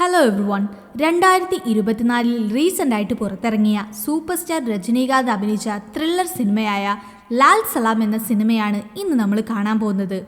Hello every one. 2024 റീസെൻ്റായിട്ട് പുറത്തിറങ്ങിയ super star Rajinikanth അഭിനയിച്ച thriller സിനിമയായ Lal സലാം എന്ന സിനിമയാണ് ഇന്ന് നമ്മൾ കാണാൻ പോകുന്നത്.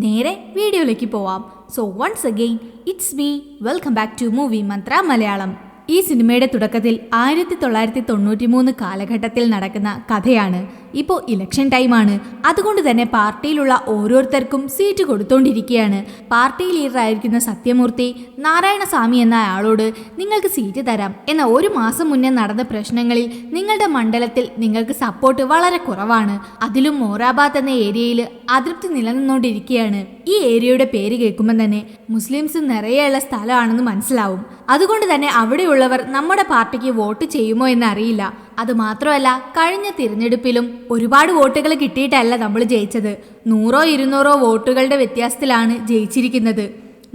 നേരെ വീഡിയോയിലേക്ക് പോവാം. So once again it's me, welcome back to movie Mantra Malayalam. ഈ സിനിമയുടെ തുടക്കത്തിൽ 1993 കാലഘട്ടത്തിൽ നടക്കുന്ന കഥയാണ്. ഇപ്പോൾ ഇലക്ഷൻ ടൈമാണ്, അതുകൊണ്ട് തന്നെ പാർട്ടിയിലുള്ള ഓരോരുത്തർക്കും സീറ്റ് കൊടുത്തോണ്ടിരിക്കുകയാണ്. പാർട്ടി ലീഡറായിരിക്കുന്ന സത്യമൂർത്തി നാരായണസ്വാമി എന്ന ആളോട് നിങ്ങൾക്ക് സീറ്റ് തരാം എന്ന ഒരു മാസം മുന്നേ നടന്ന പ്രശ്നങ്ങളിൽ നിങ്ങളുടെ മണ്ഡലത്തിൽ നിങ്ങൾക്ക് സപ്പോർട്ട് വളരെ കുറവാണ്. അതിലും മോറാബാദ് എന്ന ഏരിയയിൽ അതൃപ്തി നിലനിന്നുകൊണ്ടിരിക്കുകയാണ്. ഈ ഏരിയയുടെ പേര് കേൾക്കുമ്പോൾ തന്നെ മുസ്ലിംസ് നിറയെയുള്ള സ്ഥലമാണെന്ന് മനസ്സിലാവും. അതുകൊണ്ട് തന്നെ അവിടെയുള്ളവർ നമ്മുടെ പാർട്ടിക്ക് വോട്ട് ചെയ്യുമോ എന്നറിയില്ല. അതുമാത്രമല്ല, കഴിഞ്ഞ തിരഞ്ഞെടുപ്പിലും ഒരുപാട് വോട്ടുകൾ കിട്ടിയിട്ടല്ല നമ്മൾ ജയിച്ചത്. 100-200 വോട്ടുകളുടെ വ്യത്യാസത്തിലാണ് ജയിച്ചിരിക്കുന്നത്.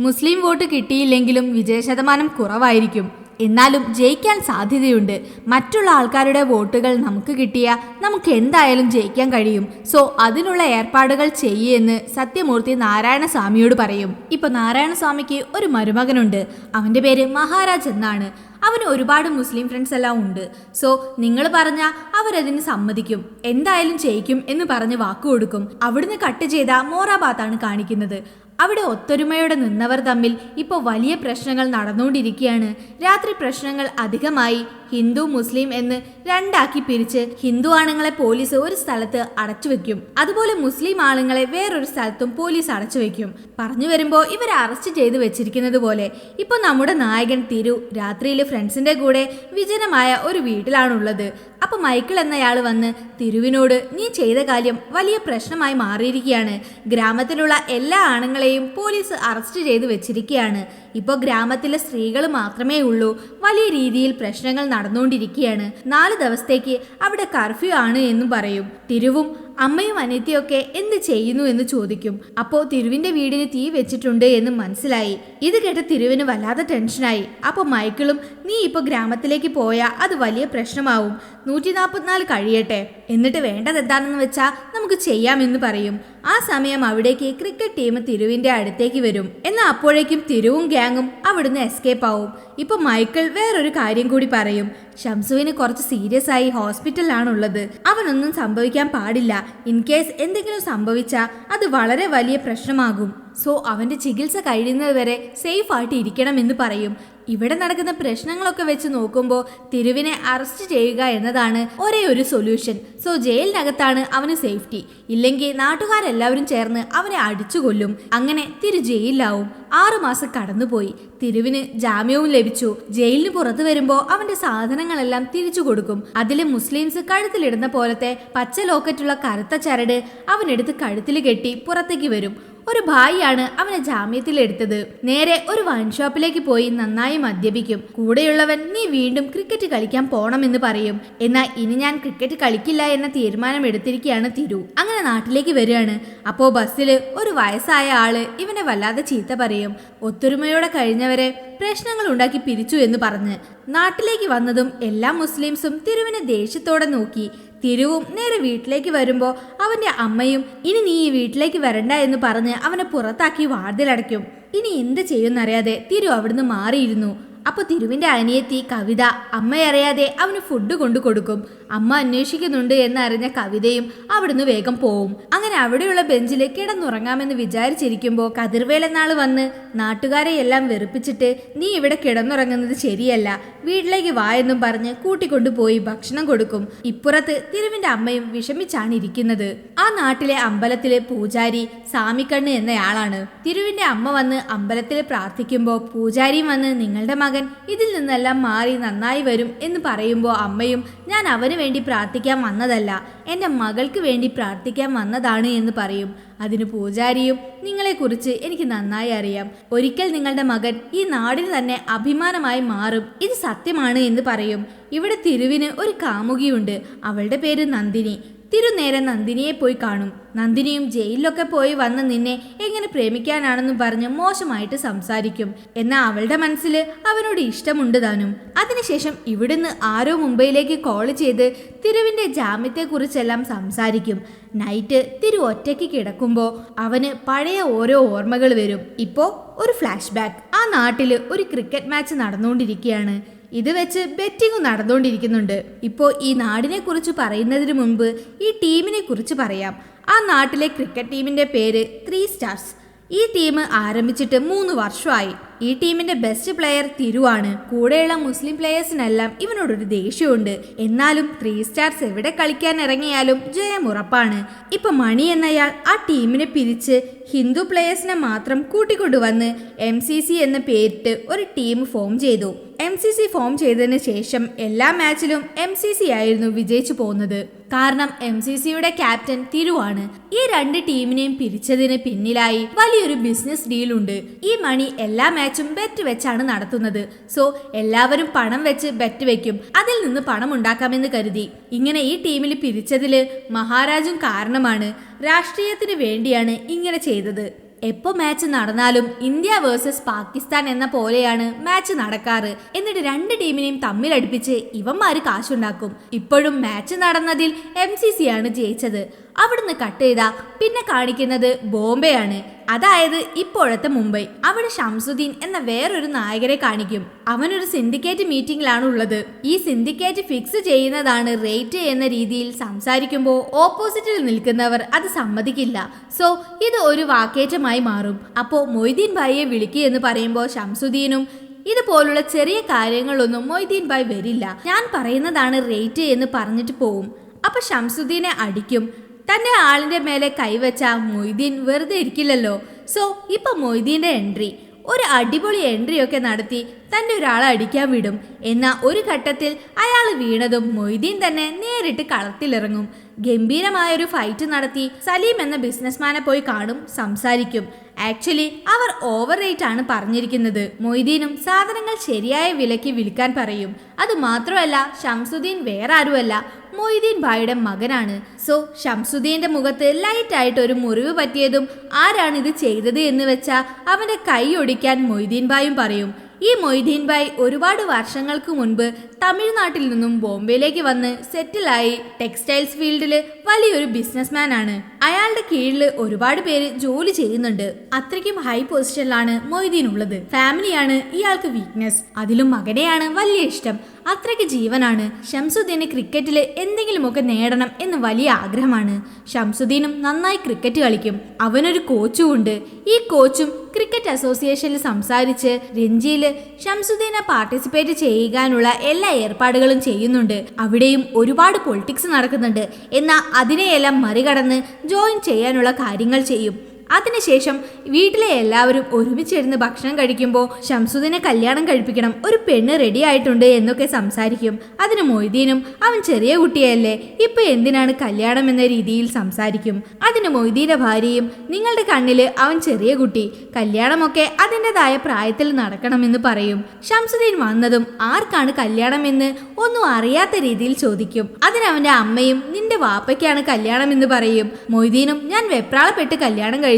മുസ്ലിം വോട്ട് കിട്ടിയില്ലെങ്കിലും വിജയശതമാനം കുറവായിരിക്കും. എന്നാലും ജയിക്കാൻ സാധ്യതയുണ്ട്. മറ്റുള്ള ആൾക്കാരുടെ വോട്ടുകൾ നമുക്ക് കിട്ടിയാൽ നമുക്ക് എന്തായാലും ജയിക്കാൻ കഴിയും. സോ അതിനുള്ള ഏർപ്പാടുകൾ ചെയ്യുമെന്ന് സത്യമൂർത്തി നാരായണസ്വാമിയോട് പറയും. ഇപ്പൊ നാരായണസ്വാമിക്ക് ഒരു മരുമകനുണ്ട്. അവന്റെ പേര് മഹാരാജ് എന്നാണ്. അവന് ഒരുപാട് മുസ്ലിം ഫ്രണ്ട്സ് എല്ലാം ഉണ്ട്. സോ നിങ്ങൾ പറഞ്ഞാൽ അവരതിന് സമ്മതിക്കും, എന്തായാലും ചെയ്യിക്കും എന്ന് പറഞ്ഞ് വാക്കുകൊടുക്കും. അവിടുന്ന് കട്ട് ചെയ്ത മോറാബാത്താണ് കാണിക്കുന്നത്. അവിടെ ഒത്തൊരുമയോടെ നിന്നവർ തമ്മിൽ ഇപ്പോൾ വലിയ പ്രശ്നങ്ങൾ നടന്നുകൊണ്ടിരിക്കുകയാണ്. രാത്രി പ്രശ്നങ്ങൾ അധികമായി ഹിന്ദു മുസ്ലിം എന്ന് രണ്ടാക്കി പിരിച്ച് ഹിന്ദു ആണുങ്ങളെ പോലീസ് ഒരു സ്ഥലത്ത് അടച്ചു വെക്കും, അതുപോലെ മുസ്ലിം ആളുകളെ വേറൊരു സ്ഥലത്തും പോലീസ് അടച്ചു വെക്കും. പറഞ്ഞു വരുമ്പോൾ ഇവരെ അറസ്റ്റ് ചെയ്ത് വെച്ചിരിക്കുന്നത് പോലെ ഇപ്പോൾ നമ്മുടെ നായകൻ തിരു രാത്രിയിൽ ഫ്രണ്ട്സിന്റെ കൂടെ വിജനമായ ഒരു വീട്ടിലാണുള്ളത്. അപ്പൊ മൈക്കിൾ എന്നയാൾ വന്ന് തിരുവിനോട് നീ ചെയ്ത കാര്യം വലിയ പ്രശ്നമായി മാറിയിരിക്കുകയാണ്. ഗ്രാമത്തിലുള്ള എല്ലാ ആണുങ്ങളെയും പോലീസ് അറസ്റ്റ് ചെയ്ത് വെച്ചിരിക്കുകയാണ്. ഇപ്പോൾ ഗ്രാമത്തിലെ സ്ത്രീകൾ മാത്രമേ ഉള്ളൂ. വലിയ രീതിയിൽ പ്രശ്നങ്ങൾ നടന്നുകൊണ്ടിരിക്കുകയാണ്. 4 ദിവസത്തേക്ക് അവിടെ കർഫ്യൂ ആണ് എന്നും പറയും. തിരുവും അമ്മയും അനിയത്തിയൊക്കെ എന്ത് ചെയ്യുന്നു എന്ന് ചോദിക്കും. അപ്പോൾ തിരുവിന്റെ വീടിന് തീ വെച്ചിട്ടുണ്ട് എന്ന് മനസ്സിലായി. ഇത് കേട്ട തിരുവിന് വല്ലാതെ ടെൻഷനായി. അപ്പോൾ മൈക്കിളും നീ ഇപ്പോൾ ഗ്രാമത്തിലേക്ക് പോയാൽ അത് വലിയ പ്രശ്നമാവും, 144 കഴിയട്ടെ, എന്നിട്ട് വേണ്ടത് എന്താണെന്ന് വെച്ചാൽ നമുക്ക് ചെയ്യാമെന്ന് പറയും. ആ സമയം അവിടേക്ക് ക്രിക്കറ്റ് ടീം തിരുവിന്റെ അടുത്തേക്ക് വരും. എന്നാൽ അപ്പോഴേക്കും തിരുവും ഗ്യാങ്ങും അവിടുന്ന് എസ്കേപ്പ് ആവും. ഇപ്പൊ മൈക്കിൾ വേറൊരു കാര്യം കൂടി പറയും. ഷംസുവിന് കുറച്ച് സീരിയസ് ആയി ഹോസ്പിറ്റലിലാണുള്ളത്. അവനൊന്നും സംഭവിക്കാൻ പാടില്ല. ഇൻ കേസ് എന്തെങ്കിലും സംഭവിച്ചാൽ അത് വളരെ വലിയ പ്രശ്നമാകും. സോ അവന്റെ ചികിത്സ കഴിയുന്നത് വരെ സേഫ് ആയിട്ട് ഇരിക്കണം എന്ന് പറയും. ഇവിടെ നടക്കുന്ന പ്രശ്നങ്ങളൊക്കെ വെച്ച് നോക്കുമ്പോൾ തിരുവിനെ അറസ്റ്റ് ചെയ്യുക എന്നതാണ് ഒരേ ഒരു സൊല്യൂഷൻ. സോ ജയിലിനകത്താണ് അവന് സേഫ്റ്റി. ഇല്ലെങ്കിൽ നാട്ടുകാരെല്ലാവരും ചേർന്ന് അവനെ അടിച്ചു കൊല്ലും. അങ്ങനെ തിരു ജയിലിലാവും. 6 മാസം കടന്നുപോയി. തിരുവിന് ജാമ്യവും ലഭിച്ചു. ജയിലിന് പുറത്തു വരുമ്പോൾ അവന്റെ സാധനങ്ങളെല്ലാം തിരിച്ചു കൊടുക്കും. അതിൽ മുസ്ലിംസ് കഴുത്തിലിടുന്ന പോലത്തെ പച്ച ലോക്കറ്റുള്ള കറുത്ത ചരട് അവനെടുത്ത് കഴുത്തിൽ കെട്ടി പുറത്തേക്ക് വരും. ഒരു ഭായിയാണ് അവനെ ജാമ്യത്തിലെടുത്തത്. നേരെ ഒരു വൈൻ ഷോപ്പിലേക്ക് പോയി നന്നായി മദ്യപിക്കും. കൂടെയുള്ളവൻ നീ വീണ്ടും ക്രിക്കറ്റ് കളിക്കാൻ പോണമെന്ന് പറയും. എന്നാൽ ഇനി ഞാൻ ക്രിക്കറ്റ് കളിക്കില്ല എന്ന തീരുമാനം എടുത്തിരിക്കുകയാണ് തിരു. അങ്ങനെ നാട്ടിലേക്ക് വരികയാണ്. അപ്പോൾ ബസ്സിൽ ഒരു വയസ്സായ ആള് ഇവനെ വല്ലാതെ ചീത്ത പറയും. ഒത്തൊരുമയോടെ കഴിഞ്ഞവരെ പ്രശ്നങ്ങൾ ഉണ്ടാക്കി പിരിച്ചു എന്ന് പറഞ്ഞ് നാട്ടിലേക്ക് വന്നതും എല്ലാ മുസ്ലിംസും തിരുവിനെ ദേഷ്യത്തോടെ നോക്കി. തിരുവും നേരെ വീട്ടിലേക്ക് വരുമ്പോൾ അവന്റെ അമ്മയും ഇനി നീ ഈ വീട്ടിലേക്ക് വരണ്ട എന്ന് പറഞ്ഞ് അവനെ പുറത്താക്കി വാതിലടയ്ക്കും. ഇനി എന്ത് ചെയ്യുമെന്നറിയാതെ തിരു അവിടുന്ന് മാറിയിരുന്നു. അപ്പോൾ തിരുവിന്റെ അനിയത്തി കവിത അമ്മയറിയാതെ അവന് ഫുഡ് കൊണ്ടു കൊടുക്കും. അമ്മ അന്വേഷിക്കുന്നുണ്ട് എന്നറിഞ്ഞ കവിതയും അവിടുന്ന് വേഗം പോവും. അങ്ങനെ അവിടെയുള്ള ബെഞ്ചിൽ കിടന്നുറങ്ങാമെന്ന് വിചാരിച്ചിരിക്കുമ്പോൾ കതിർവേൽ എന്നാൾ വന്ന് നാട്ടുകാരെ എല്ലാം വെറുപ്പിച്ചിട്ട് നീ ഇവിടെ കിടന്നുറങ്ങുന്നത് ശരിയല്ല, വീട്ടിലേക്ക് വാ എന്നും പറഞ്ഞ് കൂട്ടിക്കൊണ്ടുപോയി ഭക്ഷണം കൊടുക്കും. ഇപ്പുറത്ത് തിരുവിന്റെ അമ്മയും വിഷമിച്ചാണ് ഇരിക്കുന്നത്. ആ നാട്ടിലെ അമ്പലത്തിലെ പൂജാരി സാമിക്കണ്ണ് എന്നയാളാണ്. തിരുവിന്റെ അമ്മ വന്ന് അമ്പലത്തിൽ പ്രാർത്ഥിക്കുമ്പോൾ പൂജാരിയും വന്ന് നിങ്ങളുടെ മകൻ ഇതിൽ നിന്നെല്ലാം മാറി നന്നായി വരും എന്ന് പറയുമ്പോൾ അമ്മയും ഞാൻ അവന് വേണ്ടി പ്രാർത്ഥിക്കാൻ വന്നതല്ല, എൻ്റെ മകൾക്ക് വേണ്ടി പ്രാർത്ഥിക്കാൻ വന്നതാണ് എന്ന് പറയും. അതിന് പൂജാരിയും നിങ്ങളെക്കുറിച്ച് എനിക്ക് നന്നായി അറിയാം, ഒരിക്കൽ നിങ്ങളുടെ മകൻ ഈ നാടിന് തന്നെ അഭിമാനമായി മാറും, ഇത് സത്യമാണ് എന്ന് പറയും. ഇവിടെ തിരുവിന് ഒരു കാമുകിയുണ്ട്. അവളുടെ പേര് നന്ദിനി. തിരുനേരെ നന്ദിനിയെ പോയി കാണും. നന്ദിനിയും ജയിലിലൊക്കെ പോയി വന്ന് നിന്നെ എങ്ങനെ പ്രേമിക്കാനാണെന്ന് പറഞ്ഞ് മോശമായിട്ട് സംസാരിക്കും. എന്നാൽ അവളുടെ മനസ്സിൽ അവനോട് ഇഷ്ടമുണ്ട് താനും. അതിനുശേഷം ഇവിടുന്ന് ആരോ മുംബൈയിലേക്ക് കോൾ ചെയ്ത് തിരുവിന്റെ ജാമ്യത്തെക്കുറിച്ചെല്ലാം സംസാരിക്കും. നൈറ്റ് തിരു ഒറ്റയ്ക്ക് കിടക്കുമ്പോൾ അവന് പഴയ ഓരോ ഓർമ്മകൾ വരും. ഇപ്പോൾ ഒരു ഫ്ലാഷ് ബാക്ക്. ആ നാട്ടിൽ ഒരു ക്രിക്കറ്റ് മാച്ച് നടന്നുകൊണ്ടിരിക്കുകയാണ്. ഇത് വെച്ച് ബെറ്റിംഗ് നടന്നുകൊണ്ടിരിക്കുന്നുണ്ട്. ഇപ്പോൾ ഈ നാടിനെ കുറിച്ച് പറയുന്നതിന് മുൻപ് ഈ ടീമിനെ കുറിച്ച് പറയാം. ആ നാട്ടിലെ ക്രിക്കറ്റ് ടീമിന്റെ പേര് 3 സ്റ്റാർസ്. ഈ ടീം ആരംഭിച്ചിട്ട് 3 വർഷമായി. ഈ ടീമിന്റെ ബെസ്റ്റ് പ്ലെയർ തിരുവാണ്. കൂടെയുള്ള മുസ്ലിം പ്ലെയേഴ്സിനെല്ലാം ഇവനോടൊരു ദേഷ്യമുണ്ട്. എന്നാലും 3 സ്റ്റാർസ് എവിടെ കളിക്കാൻ ഇറങ്ങിയാലും ജയം ഉറപ്പാണ്. ഇപ്പൊ മണി എന്നയാൾ ആ ടീമിനെ പിരിച്ച് ഹിന്ദു പ്ലെയേഴ്സിനെ മാത്രം കൂട്ടിക്കൊണ്ടുവന്ന് MCC എന്ന പേരിട്ട് ഒരു ടീം ഫോം ചെയ്തു. MCC ഫോം ചെയ്തതിന് ശേഷം എല്ലാ മാച്ചിലും MCC ആയിരുന്നു വിജയിച്ചു പോകുന്നത്. കാരണം MCCയുടെ ക്യാപ്റ്റൻ തിരുവാണ്. ഈ 2 ടീമിനെയും പിരിച്ചതിന് പിന്നിലായി വലിയൊരു ബിസിനസ് ഡീലുണ്ട്. ഈ മണി എല്ലാ മാച്ചും ബെറ്റ് വെച്ചാണ് നടത്തുന്നത്. സോ എല്ലാവരും പണം വെച്ച് ബെറ്റ് വെക്കും. അതിൽ നിന്ന് പണം ഉണ്ടാക്കാമെന്ന് കരുതി. ഇങ്ങനെ ഈ ടീമിൽ പിരിച്ചതില് മഹാരാജും കാരണമാണ്. രാഷ്ട്രീയത്തിന് വേണ്ടിയാണ് ഇങ്ങനെ ചെയ്തത്. എപ്പോൾ മാച്ച് നടന്നാലും ഇന്ത്യ വേഴ്സസ് പാകിസ്ഥാൻ എന്ന പോലെയാണ് മാച്ച് നടക്കാറ്. എന്നിട്ട് 2 ടീമിനെയും തമ്മിലടുപ്പിച്ച് ഇവന്മാര് കാശുണ്ടാക്കും. ഇപ്പോഴും മാച്ച് നടന്നതിൽ MCC ആണ് ജയിച്ചത്. അവിടുന്ന് കട്ട് ചെയ്താ പിന്നെ കാണിക്കുന്നത് ബോംബെ ആണ്. അതായത് ഇപ്പോഴത്തെ മുംബൈ. അവിടെ ഷംസുദ്ദീൻ എന്ന വേറൊരു നായകരെ കാണിക്കും. അവനൊരു സിൻഡിക്കേറ്റ് മീറ്റിംഗിലാണ് ഉള്ളത്. ഈ സിൻഡിക്കേറ്റ് ഫിക്സ് ചെയ്യുന്നതാണ് റേറ്റ് എന്ന രീതിയിൽ സംസാരിക്കുമ്പോൾ ഓപ്പോസിറ്റിൽ നിൽക്കുന്നവർ അത് സമ്മതിക്കില്ല. സോ ഇത് ഒരു വാക്കേറ്റമായി മാറും. അപ്പോൾ മൊയ്തീൻ ഭായിയെ വിളിക്കുക എന്ന് പറയുമ്പോൾ ഷംസുദ്ദീനും ഇതുപോലുള്ള ചെറിയ കാര്യങ്ങളൊന്നും മൊയ്തീൻ ഭായ് വരില്ല, ഞാൻ പറയുന്നതാണ് റേറ്റ് എന്ന് പറഞ്ഞിട്ട് പോവും. അപ്പൊ ഷംസുദ്ദീനെ അടിക്കും. തന്റെ ആളിന്റെ മേലെ കൈവച്ച മൊയ്തീൻ വെറുതെ ഇരിക്കില്ലല്ലോ. സോ ഇപ്പൊ മൊയ്തീന്റെ എൻട്രി, ഒരു അടിപൊളി എൻട്രി ഒക്കെ നടത്തി തന്റെ ഒരാളെ അടിക്കാൻ വിടും. എന്നാൽ ഒരു ഘട്ടത്തിൽ അയാൾ വീണതും മൊയ്തീൻ തന്നെ നേരിട്ട് കളത്തിലിറങ്ങും. ഗംഭീരമായൊരു ഫൈറ്റ് നടത്തി സലീം എന്ന ബിസിനസ്മാനെ പോയി കാണും, സംസാരിക്കും. ആക്ച്വലി അവർ ഓവർ റേറ്റ് ആണ് പറഞ്ഞിരിക്കുന്നത്. മൊയ്തീനും സാധനങ്ങൾ ശരിയായ വിലയ്ക്ക് വിൽക്കാൻ പറയും. അത് മാത്രമല്ല ഷംസുദ്ദീൻ വേറെ ആരുമല്ല, മൊയ്തീൻ ഭായിയുടെ മകനാണ്. സോ ഷംസുദ്ദീന്റെ മുഖത്ത് ലൈറ്റായിട്ട് ഒരു മുറിവ് പറ്റിയതും ആരാണ് ഇത് ചെയ്തത് എന്ന് വെച്ചാൽ അവന്റെ കൈ ഒടിക്കാൻ മൊയ്തീൻ ഭായും പറയും. ഈ മൊയ്തീൻ ഭായ് ഒരുപാട് വർഷങ്ങൾക്ക് മുൻപ് തമിഴ്നാട്ടിൽ നിന്നും ബോംബെയിലേക്ക് വന്ന് സെറ്റിലായി ടെക്സ്റ്റൈൽസ് ഫീൽഡിൽ വലിയൊരു ബിസിനസ്മാൻ ആണ്. അയാളുടെ കീഴിൽ ഒരുപാട് പേര് ജോലി ചെയ്യുന്നുണ്ട്. അത്രയ്ക്കും ഹൈ പൊസിഷനിലാണ് മൊയ്തീൻ ഉള്ളത്. ഫാമിലിയാണ് ഇയാൾക്ക് വീക്ക്നെസ്. അതിലും മകനെയാണ് വലിയ ഇഷ്ടം. അത്രയ്ക്ക് ജീവനാണ്. ഷംസുദ്ദീന് ക്രിക്കറ്റിൽ എന്തെങ്കിലുമൊക്കെ നേടണം എന്ന് വലിയ ആഗ്രഹമാണ്. ഷംസുദ്ദീനും നന്നായി ക്രിക്കറ്റ് കളിക്കും. അവനൊരു കോച്ചും ഉണ്ട്. ഈ കോച്ചും ക്രിക്കറ്റ് അസോസിയേഷനിൽ സംസാരിച്ച് രഞ്ജിയിൽ ഷംസുദ്ദീനെ പാർട്ടിസിപ്പേറ്റ് ചെയ്യാനുള്ള എല്ലാ ഏർപ്പാടുകളും ചെയ്യുന്നുണ്ട്. അവിടെയും ഒരുപാട് പൊളിറ്റിക്സ് നടക്കുന്നുണ്ട്. എന്നാൽ അതിനെയെല്ലാം മറികടന്ന് ജോയിൻ ചെയ്യാനുള്ള കാര്യങ്ങൾ ചെയ്യും. അതിനുശേഷം വീട്ടിലെ എല്ലാവരും ഒരുമിച്ചിരുന്ന് ഭക്ഷണം കഴിക്കുമ്പോൾ ഷംസുദ്ദീനെ കല്യാണം കഴിപ്പിക്കണം, ഒരു പെണ്ണ് റെഡി ആയിട്ടുണ്ട് എന്നൊക്കെ സംസാരിക്കും. അതിന് മൊയ്തീനും അവൻ ചെറിയ കുട്ടിയല്ലേ, ഇപ്പൊ എന്തിനാണ് കല്യാണം എന്ന രീതിയിൽ സംസാരിക്കും. അതിന് മൊയ്തീന്റെ ഭാര്യയും നിങ്ങളുടെ കണ്ണില് അവൻ ചെറിയ കുട്ടി, കല്യാണമൊക്കെ അതിൻ്റെതായ പ്രായത്തിൽ നടക്കണമെന്ന് പറയും. ഷംസുദ്ദീൻ വന്നതും ആർക്കാണ് കല്യാണം എന്ന് ഒന്നും അറിയാത്ത രീതിയിൽ ചോദിക്കും. അതിനവന്റെ അമ്മയും നിന്റെ വാപ്പയ്ക്കാണ് കല്യാണം എന്ന് പറയും. മൊയ്തീനും ഞാൻ വെപ്രാളപ്പെട്ട് കല്യാണം കഴിച്ചു,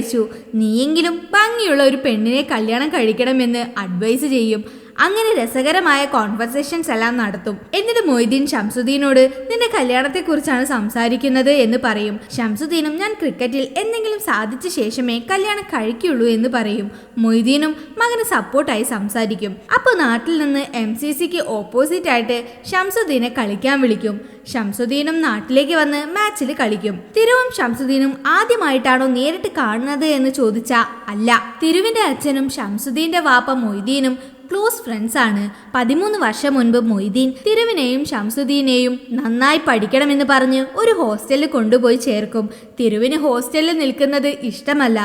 നീയെങ്കിലും ഭംഗിയുള്ള ഒരു പെണ്ണിനെ കല്യാണം കഴിക്കണമെന്ന് അഡ്വൈസ് ചെയ്യും. അങ്ങനെ രസകരമായ കോൺവെർസേഷൻസ് എല്ലാം നടത്തും. എന്നിട്ട് മൊയ്തീൻ ഷംസുദ്ദീനോട് നിന്റെ കല്യാണത്തെക്കുറിച്ചാണ് സംസാരിക്കുന്നത് എന്ന് പറയും. ഷംസുദ്ദീനും ഞാൻ ക്രിക്കറ്റിൽ എന്തെങ്കിലും സാധിച്ച ശേഷമേ കല്യാണം കഴിക്കുള്ളൂ എന്ന് പറയും. മൊയ്തീനും മകന് സപ്പോർട്ടായി സംസാരിക്കും. അപ്പോൾ നാട്ടിൽ നിന്ന് MCCക്ക് ഓപ്പോസിറ്റ് ആയിട്ട് ഷംസുദ്ദീനെ കളിക്കാൻ വിളിക്കും. ഷംസുദ്ദീനും നാട്ടിലേക്ക് വന്ന് മാച്ചിൽ കളിക്കും. തിരുവും ഷംസുദ്ദീനും ആദ്യമായിട്ടാണോ നേരിട്ട് കാണുന്നത് എന്ന് ചോദിച്ചാൽ അല്ല. തിരുവിന്റെ അച്ഛനും ഷംസുദ്ദീന്റെ വാപ്പ മൊയ്തീനും ക്ലോസ് ഫ്രണ്ട്സ് ആണ്. 13 വർഷം മുൻപ് മൊയ്തീൻ തിരുവിനെയും ഷംസുദ്ദീനെയും നന്നായി പഠിക്കണമെന്ന് പറഞ്ഞ് ഒരു ഹോസ്റ്റലിൽ കൊണ്ടുപോയി ചേർക്കും. തിരുവിന് ഹോസ്റ്റലിൽ നിൽക്കുന്നത് ഇഷ്ടമല്ല.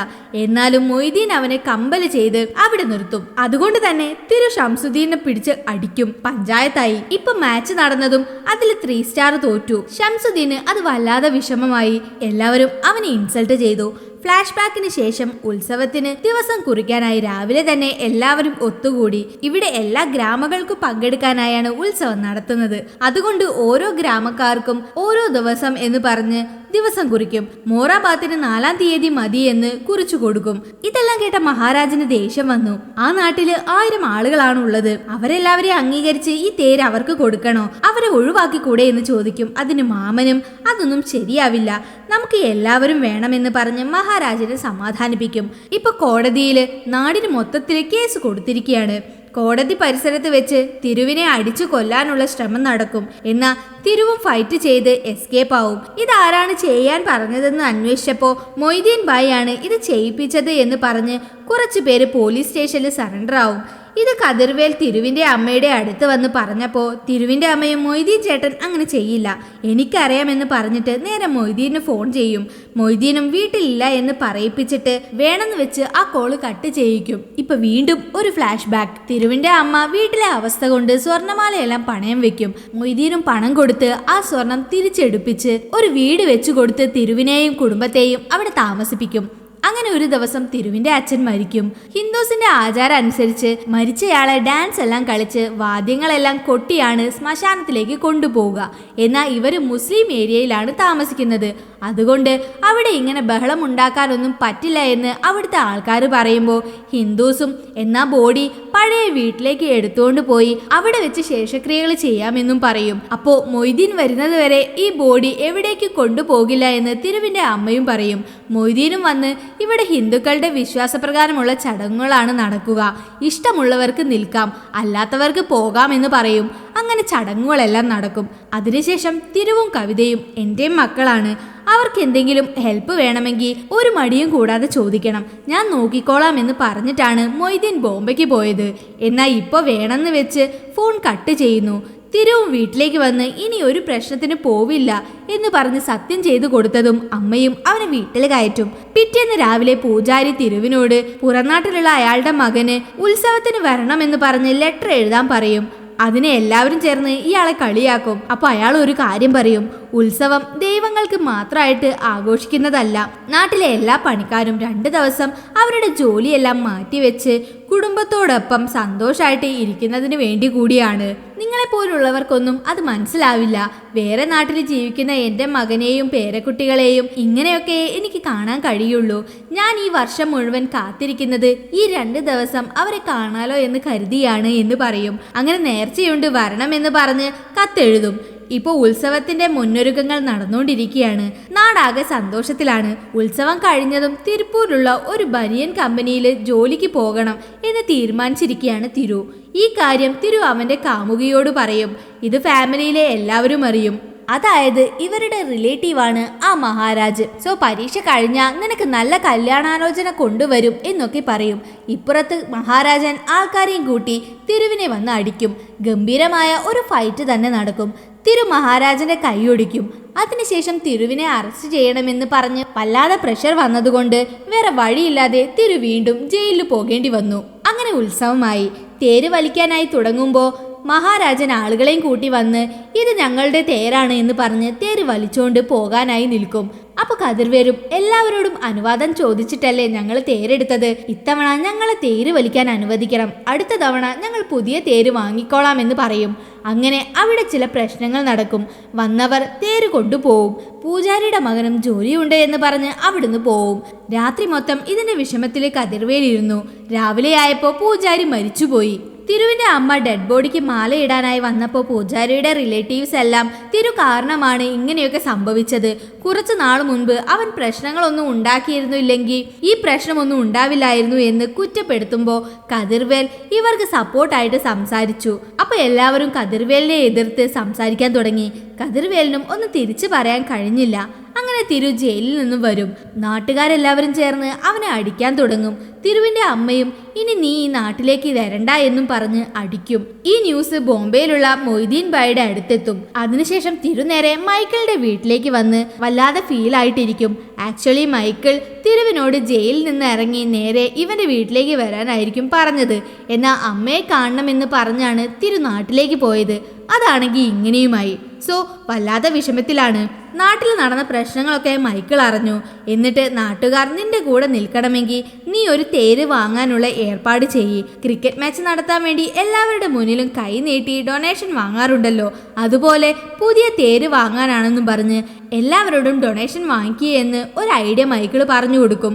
എന്നാലും മൊയ്തീൻ അവനെ കമ്പല് ചെയ്ത് അവിടെ നിർത്തും. അതുകൊണ്ട് തന്നെ തിരു ഷംസുദ്ദീനെ പിടിച്ച് അടിക്കും. പഞ്ചായത്തായി. ഇപ്പൊ മാച്ച് നടന്നതും അതിൽ 3 സ്റ്റാർ തോറ്റു. ഷംസുദ്ദീന് അത് വല്ലാതെ വിഷമമായി. എല്ലാവരും അവനെ ഇൻസൾട്ട് ചെയ്തു. ഫ്ലാഷ് ബാക്കിന് ശേഷം ഉത്സവത്തിന് ദിവസം കുറിക്കാനായി രാവിലെ തന്നെ എല്ലാവരും ഒത്തുകൂടി. ഇവിടെ എല്ലാ ഗ്രാമങ്ങൾക്കും പങ്കെടുക്കാനായാണ് ഉത്സവം നടത്തുന്നത്. അതുകൊണ്ട് ഓരോ ഗ്രാമക്കാർക്കും ഓരോ ദിവസം എന്ന് പറഞ്ഞ് ദിവസം കുറിക്കും. മോറാബാത്തിന് 4-ാം തീയതി മതി എന്ന് കുറിച്ചു കൊടുക്കും. ഇതെല്ലാം കേട്ട മഹാരാജന് ദേഷ്യം വന്നു. ആ നാട്ടില് 1000 ആളുകളാണ് ഉള്ളത്. അവരെല്ലാവരെയും അംഗീകരിച്ച് ഈ തേര് അവർക്ക് കൊടുക്കണോ, അവരെ ഒഴിവാക്കിക്കൂടെ എന്ന് ചോദിക്കും. അതിന് മാമനും അതൊന്നും ശരിയാവില്ല, നമുക്ക് എല്ലാവരും വേണമെന്ന് പറഞ്ഞ് മഹാരാജനെ സമാധാനിപ്പിക്കും. ഇപ്പൊ കോടതിയില് നാടിന് മൊത്തത്തിൽ കേസ് കൊടുത്തിരിക്കുകയാണ്. കോടതി പരിസരത്ത് വെച്ച് തിരുവിനെ അടിച്ചു കൊല്ലാനുള്ള ശ്രമം നടക്കും. എന്നാൽ തിരുവും ഫൈറ്റ് ചെയ്ത് എസ്കേപ്പ് ആവും. ഇതാരാണ് ചെയ്യാൻ പറഞ്ഞതെന്ന് അന്വേഷിച്ചപ്പോ മൊയ്തീൻ ഭായ് ആണ് ഇത് ചെയ്യിപ്പിച്ചത് എന്ന് പറഞ്ഞ് കുറച്ചു പേര് പോലീസ് സ്റ്റേഷനിൽ സറണ്ടർ ആവും. ഇത് കതിർവേൽ തിരുവിന്റെ അമ്മയുടെ അടുത്ത് വന്ന് പറഞ്ഞപ്പോ തിരുവിന്റെ അമ്മയും മൊയ്തീൻ ചേട്ടൻ അങ്ങനെ ചെയ്യില്ല, എനിക്കറിയാമെന്ന് പറഞ്ഞിട്ട് നേരെ മൊയ്തീന് ഫോൺ ചെയ്യും. മൊയ്തീനും വീട്ടിലില്ല എന്ന് പറയിപ്പിച്ചിട്ട് വേണമെന്ന് വെച്ച് ആ കോള് കട്ട് ചെയ്യിക്കും. ഇപ്പൊ വീണ്ടും ഒരു ഫ്ലാഷ് ബാക്ക്. തിരുവിന്റെ അമ്മ വീട്ടിലെ അവസ്ഥ കൊണ്ട് സ്വർണ്ണമാലയെല്ലാം പണയം വെക്കും. മൊയ്തീനും പണം കൊടുത്ത് ആ സ്വർണം തിരിച്ചെടുപ്പിച്ച് ഒരു വീട് വെച്ചു കൊടുത്ത് തിരുവിനെയും കുടുംബത്തെയും അവിടെ താമസിപ്പിക്കും. അങ്ങനെ ഒരു ദിവസം തിരുവിന്റെ അച്ഛൻ മരിക്കും. ഹിന്ദുസിന്റെ ആചാരം അനുസരിച്ച് മരിച്ചയാളെ ഡാൻസ് എല്ലാം കളിച്ച് വാദ്യങ്ങളെല്ലാം കൊട്ടിയാണ് ശ്മശാനത്തിലേക്ക് കൊണ്ടുപോവുക. എന്നാൽ ഇവര് മുസ്ലിം ഏരിയയിലാണ് താമസിക്കുന്നത്. അതുകൊണ്ട് അവിടെ ഇങ്ങനെ ബഹളം ഉണ്ടാക്കാനൊന്നും പറ്റില്ല എന്ന് അവിടുത്തെ ആൾക്കാർ പറയുമ്പോൾ ഹിന്ദുസും എന്നാ ബോഡി പഴയ വീട്ടിലേക്ക് എടുത്തുകൊണ്ട് പോയി അവിടെ വെച്ച് ശേഷക്രിയകൾ ചെയ്യാമെന്നും പറയും. അപ്പോ മൊയ്തീൻ വരുന്നത് വരെ ഈ ബോഡി എവിടേക്ക് കൊണ്ടുപോകില്ല എന്ന് തിരുവിന്റെ അമ്മയും പറയും. മൊയ്തീനും വന്ന് ഇവിടെ ഹിന്ദുക്കളുടെ വിശ്വാസപ്രകാരമുള്ള ചടങ്ങുകളാണ് നടക്കുക, ഇഷ്ടമുള്ളവർക്ക് നിൽക്കാം, അല്ലാത്തവർക്ക് പോകാമെന്ന് പറയും. അങ്ങനെ ചടങ്ങുകളെല്ലാം നടക്കും. അതിനുശേഷം തിരുവും കവിതയും എൻ്റെയും മക്കളാണ്, അവർക്ക് എന്തെങ്കിലും ഹെൽപ്പ് വേണമെങ്കിൽ ഒരു മടിയും കൂടാതെ ചോദിക്കണം, ഞാൻ നോക്കിക്കോളാം എന്ന് പറഞ്ഞിട്ടാണ് മൊയ്തീൻ ബോംബെക്ക് പോയത്. എന്നാൽ ഇപ്പോൾ വേണമെന്ന് വെച്ച് ഫോൺ കട്ട് ചെയ്യുന്നു. തിരുവും വീട്ടിലേക്ക് വന്ന് ഇനി ഒരു പ്രശ്നത്തിന് പോവില്ല എന്ന് പറഞ്ഞ് സത്യം ചെയ്തു കൊടുത്തതും അമ്മയും അവനെ വീട്ടിൽ കയറ്റും. പിറ്റേന്ന് രാവിലെ പൂജാരി തിരുവിനോട് പുറനാട്ടിലുള്ള അയാളുടെ മകന് ഉത്സവത്തിന് വരണമെന്ന് പറഞ്ഞ് ലെറ്റർ എഴുതാൻ പറയും. അതിനെ എല്ലാവരും ചേർന്ന് ഇയാളെ കളിയാക്കും. അപ്പൊ അയാൾ ഒരു കാര്യം പറയും, ഉത്സവം ദൈവങ്ങൾക്ക് മാത്രമായിട്ട് ആഘോഷിക്കുന്നതല്ല, നാട്ടിലെ എല്ലാ പണിക്കാരും 2 ദിവസം അവരുടെ ജോലിയെല്ലാം മാറ്റിവെച്ച് കുടുംബത്തോടൊപ്പം സന്തോഷമായിട്ട് ഇരിക്കുന്നതിന് വേണ്ടി കൂടിയാണ്. നിങ്ങളെപ്പോലുള്ളവർക്കൊന്നും അത് മനസ്സിലാവില്ല. വേറെ നാട്ടിൽ ജീവിക്കുന്ന എൻ്റെ മകനെയും പേരക്കുട്ടികളെയും ഇങ്ങനെയൊക്കെ എനിക്ക് കാണാൻ കഴിയുള്ളൂ. ഞാൻ ഈ വർഷം മുഴുവൻ കാത്തിരിക്കുന്നത് ഈ 2 ദിവസം അവരെ കാണാലോ എന്ന് കരുതിയാണ് എന്ന് പറയും. അങ്ങനെ നേർച്ചയുണ്ട് വരണമെന്ന് പറഞ്ഞ് കത്തെഴുതും. ഇപ്പോൾ ഉത്സവത്തിന്റെ മുന്നൊരുക്കങ്ങൾ നടന്നുകൊണ്ടിരിക്കുകയാണ്. നാടാകെ സന്തോഷത്തിലാണ്. ഉത്സവം കഴിഞ്ഞതും തിരുപ്പൂരിലുള്ള ഒരു ബനിയൻ കമ്പനിയിൽ ജോലിക്ക് പോകണം എന്ന് തീരുമാനിച്ചിരിക്കുകയാണ് തിരു. ഈ കാര്യം തിരു അവന്റെ കാമുകിയോട് പറയും. ഇത് ഫാമിലിയിലെ എല്ലാവരും അറിയും. അതായത് ഇവരുടെ റിലേറ്റീവാണ് ആ മഹാരാജ്. സോ പരീക്ഷ കഴിഞ്ഞാൽ നിനക്ക് നല്ല കല്യാണാലോചന കൊണ്ടുവരും എന്നൊക്കെ പറയും. ഇപ്പുറത്ത് മഹാരാജൻ ആൾക്കാരെയും കൂട്ടി തിരുവിനെ വന്ന് അടിക്കും. ഗംഭീരമായ ഒരു ഫൈറ്റ് തന്നെ നടക്കും. തിരു മഹാരാജന്റെ കൈയൊടിക്കും. അതിനുശേഷം തിരുവിനെ അറസ്റ്റ് ചെയ്യണമെന്ന് പറഞ്ഞ് വല്ലാതെ പ്രഷർ വന്നതുകൊണ്ട് വേറെ വഴിയില്ലാതെ തിരു വീണ്ടും ജയിലിൽ പോകേണ്ടി വന്നു. അങ്ങനെ ഉത്സവമായി. തേര് വലിക്കാനായി തുടങ്ങുമ്പോൾ മഹാരാജൻ ആളുകളെയും കൂട്ടി വന്ന് ഇത് ഞങ്ങളുടെ തേരാണ് എന്ന് പറഞ്ഞ് തേര് വലിച്ചുകൊണ്ട് പോകാനായി നിൽക്കും. അപ്പൊ കതിർവേരും എല്ലാവരോടും അനുവാദം ചോദിച്ചിട്ടല്ലേ ഞങ്ങൾ തേരെടുത്തത്, ഇത്തവണ ഞങ്ങളെ തേര് വലിക്കാൻ അനുവദിക്കണം, അടുത്ത തവണ ഞങ്ങൾ പുതിയ തേര് വാങ്ങിക്കോളാം എന്ന് പറയും. അങ്ങനെ അവിടെ ചില പ്രശ്നങ്ങൾ നടക്കും. വന്നവർ തേര് കൊണ്ടുപോവും. പൂജാരിയുടെ മകനും ജോലിയുണ്ട് എന്ന് പറഞ്ഞ് അവിടുന്ന് പോവും. രാത്രി മൊത്തം ഇതിന്റെ വിഷമത്തിൽ കതിർവേലിരുന്നു. രാവിലെ ആയപ്പോൾ പൂജാരി മരിച്ചുപോയി. തിരുവിന്റെ അമ്മ ഡെഡ് ബോഡിക്ക് മാലയിടാനായി വന്നപ്പോൾ പൂജാരിയുടെ റിലേറ്റീവ്സ് എല്ലാം തിരു കാരണമാണ് ഇങ്ങനെയൊക്കെ സംഭവിച്ചത്, കുറച്ചു നാൾ മുൻപ് അവൻ പ്രശ്നങ്ങളൊന്നും ഉണ്ടാക്കിയിരുന്നില്ലെങ്കിൽ ഈ പ്രശ്നമൊന്നും ഉണ്ടാവില്ലായിരുന്നു എന്ന് കുറ്റപ്പെടുത്തുമ്പോൾ കതിർവേൽ ഇവർക്ക് സപ്പോർട്ടായിട്ട് സംസാരിച്ചു. അപ്പൊ എല്ലാവരും കതിർവേലിനെ എതിർത്ത് സംസാരിക്കാൻ തുടങ്ങി. കതിർവേലിനും ഒന്നും തിരിച്ചു പറയാൻ കഴിഞ്ഞില്ല. അങ്ങനെ തിരു ജയിലിൽ നിന്നും വരും. നാട്ടുകാരെല്ലാവരും ചേർന്ന് അവനെ അടിക്കാൻ തുടങ്ങും. തിരുവിന്റെ അമ്മയും ഇനി നീ ഈ നാട്ടിലേക്ക് വരണ്ട എന്നും പറഞ്ഞ് അടിക്കും. ഈ ന്യൂസ് ബോംബെയിലുള്ള മൊയ്തീൻ ഭായിയുടെ അടുത്തെത്തും. അതിനുശേഷം തിരു നേരെ മൈക്കിളിന്റെ വീട്ടിലേക്ക് വന്ന് വല്ലാതെ ഫീൽ ആയിട്ടിരിക്കും. ആക്ച്വലി മൈക്കിൾ തിരുവിനോട് ജയിലിൽ നിന്ന് ഇറങ്ങി നേരെ ഇവന്റെ വീട്ടിലേക്ക് വരാനായിരിക്കും പറഞ്ഞത്. എന്നാൽ അമ്മയെ കാണണമെന്ന് പറഞ്ഞാണ് തിരു നാട്ടിലേക്ക് പോയത്. അതാണെങ്കിൽ ഇങ്ങനെയുമായി. സോ വല്ലാതെ വിഷമത്തിലാണ്. നാട്ടിൽ നടന്ന പ്രശ്നങ്ങളൊക്കെ മൈക്കിൾ അറിഞ്ഞു. എന്നിട്ട് നാട്ടുകാർ നിന്റെ കൂടെ നിൽക്കണമെങ്കിൽ നീ ഒരു തേര് വാങ്ങാനുള്ള ഏർപ്പാട് ചെയ്യ്. ക്രിക്കറ്റ് മാച്ച് നടത്താൻ വേണ്ടി എല്ലാവരുടെ മുന്നിലും കൈ നീട്ടി ഡൊണേഷൻ വാങ്ങാറുണ്ടല്ലോ, അതുപോലെ പുതിയ തേര് വാങ്ങാനാണെന്നും പറഞ്ഞ് എല്ലാവരോടും ഡൊണേഷൻ വാങ്ങിക്കുകയെന്ന് ഒരു ഐഡിയ മൈക്കിൾ പറഞ്ഞു കൊടുക്കും.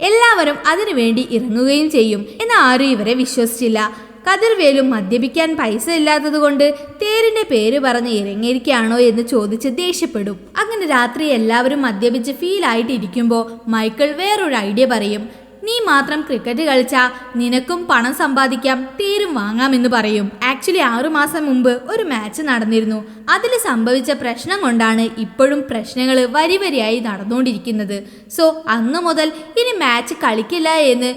എല്ലാവരും അതിനുവേണ്ടി ഇറങ്ങുകയും ചെയ്യും. എന്നാൽ ആരും ഇവരെ വിശ്വസിച്ചില്ല. കതിർവേലും മദ്യപിക്കാൻ പൈസ ഇല്ലാത്തത് കൊണ്ട് തേരിന്റെ പേര് പറഞ്ഞ് ഇറങ്ങിയിരിക്കുകയാണോ എന്ന് ചോദിച്ച് ദേഷ്യപ്പെടും. അങ്ങനെ രാത്രി എല്ലാവരും മദ്യപിച്ച് ഫീലായിട്ട് ഇരിക്കുമ്പോൾ മൈക്കിൾ വേറൊരു ഐഡിയ പറയും. നീ മാത്രം ക്രിക്കറ്റ് കളിച്ചാ നിനക്കും പണം സമ്പാദിക്കാം, തേരും വാങ്ങാമെന്ന് പറയും. ആക്ച്വലി 6 മാസം മുമ്പ് ഒരു മാച്ച് നടന്നിരുന്നു. അതിൽ സംഭവിച്ച പ്രശ്നം കൊണ്ടാണ് ഇപ്പോഴും പ്രശ്നങ്ങൾ വരിവരിയായി നടന്നുകൊണ്ടിരിക്കുന്നത്. സോ അന്നു മുതൽ ഇനി മാച്ച് കളിക്കില്ല എന്ന്